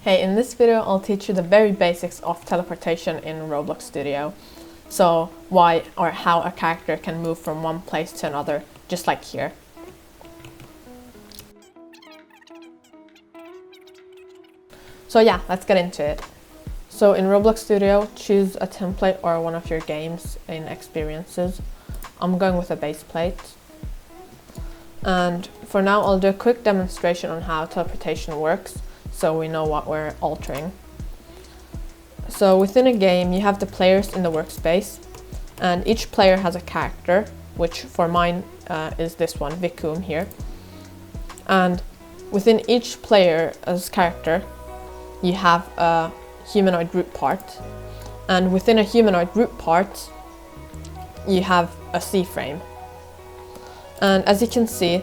Hey, in this video I'll teach you the very basics of teleportation in Roblox Studio. So why or how a character can move from one place to another, just like here. So yeah, let's get into it. So in Roblox Studio, choose a template or one of your games in experiences. I'm going with a base plate. And for now I'll do a quick demonstration on how teleportation works, so we know what we're altering. So within a game you have the players in the workspace, and each player has a character, which for mine is this one, Vicum here. And within each player's character you have a humanoid root part, and within a humanoid root part you have a C-frame. And as you can see,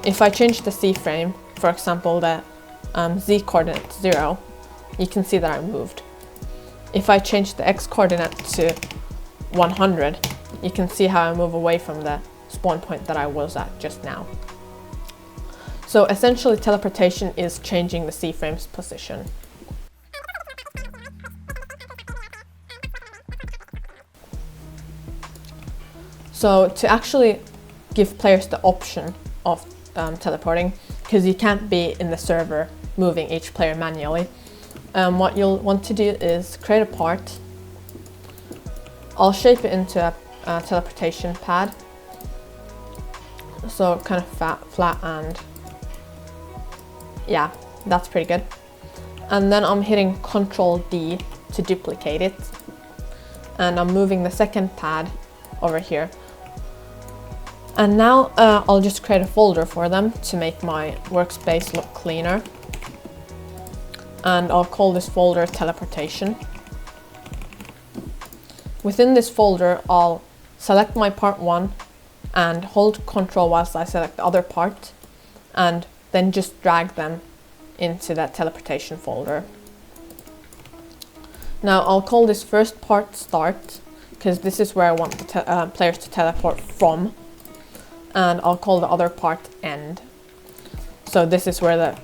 if I change the C-frame, for example the Z coordinate 0, you can see that I moved. If I change the X coordinate to 100, you can see how I move away from the spawn point that I was at just now. So essentially teleportation is changing the C-frame's position. So to actually give players the option of teleporting, because you can't be in the server moving each player manually, what you'll want to do is create a part. I'll shape it into a teleportation pad, so kind of flat, and yeah, that's pretty good. And then I'm hitting Ctrl D to duplicate it, and I'm moving the second pad over here. And now I'll just create a folder for them to make my workspace look cleaner. And I'll call this folder Teleportation. Within this folder, I'll select my part 1 and hold Ctrl whilst I select the other part, and then just drag them into that teleportation folder. Now I'll call this first part Start, because this is where I want the players to teleport from. And I'll call the other part End. So this is where the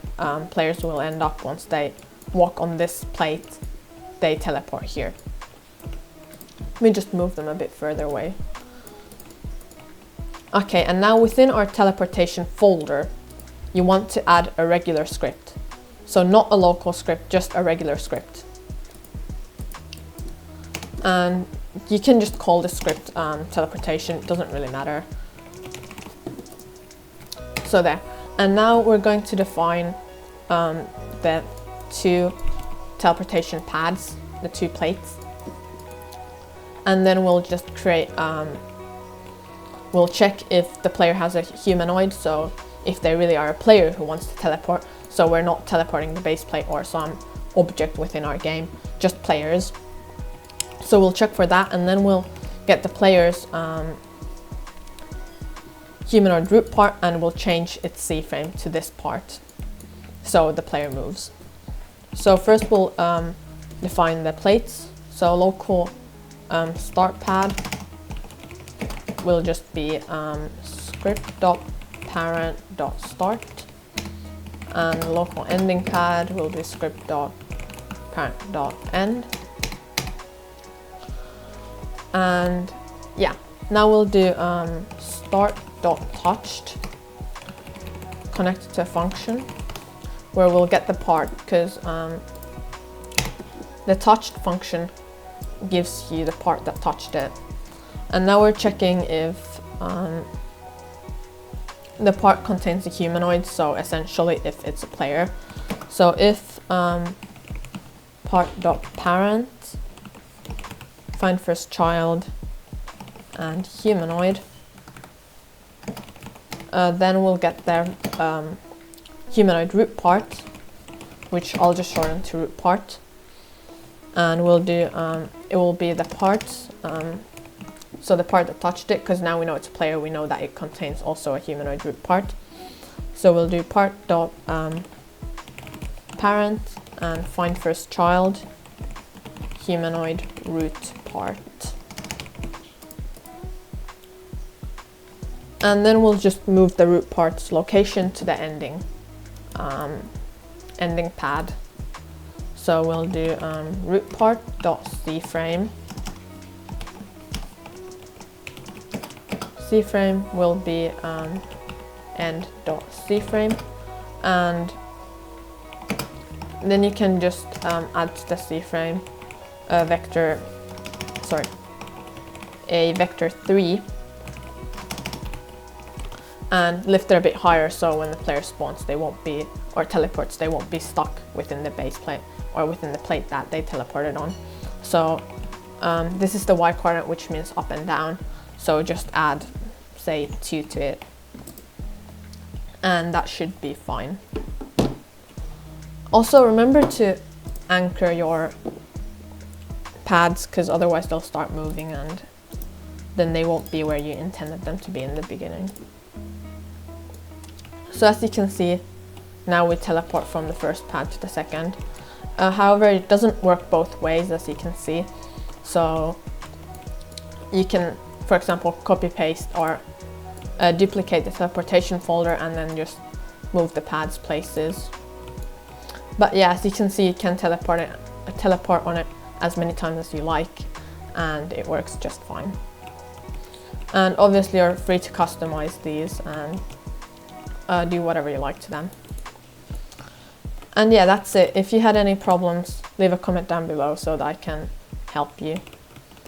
players will end up once they walk on this plate. They teleport here. Let me just move them a bit further away. Okay, and now within our teleportation folder, you want to add a regular script. So not a local script, just a regular script. And you can just call this script teleportation, it doesn't really matter. So there. And now we're going to define the two teleportation pads, the two plates. And then we'll just create, we'll check if the player has a humanoid, so if they really are a player who wants to teleport, so we're not teleporting the base plate or some object within our game, just players. So we'll check for that, and then we'll get the player's humanoid root part, and we'll change its C-frame to this part so the player moves. So first we'll define the plates. So local start pad will just be script.parent.start, and local ending pad will be script.parent.end. And yeah, now we'll do start.touched connected to a function where we'll get the part, because the touched function gives you the part that touched it. And now we're checking if the part contains a humanoid, so essentially if it's a player. So if part.parent find first child and humanoid, then we'll get their humanoid root part, which I'll just shorten to root part, and we'll do it will be the part, so the part that touched it, because now we know it's a player, we know that it contains also a humanoid root part. So we'll do part.parent and find first child humanoid root part. And then we'll just move the root part's location to the ending pad. So we'll do rootpart.cframe. CFrame will be end.cframe, and then you can just add to the CFrame a vector 3 and lift it a bit higher, so when the player spawns they won't be, or teleports, they won't be stuck within the base plate or within the plate that they teleported on. So this is the Y coordinate, which means up and down, so just add say 2 to it and that should be fine. Also remember to anchor your pads, because otherwise they'll start moving and then they won't be where you intended them to be in the beginning. So as you can see, now we teleport from the first pad to the second. However, it doesn't work both ways, as you can see. So you can, for example, copy paste or duplicate the teleportation folder and then just move the pads places. But yeah, as you can see, you can teleport on it as many times as you like, and it works just fine. And obviously you're free to customize these and do whatever you like to them. And yeah, that's it. If you had any problems, leave a comment down below so that I can help you.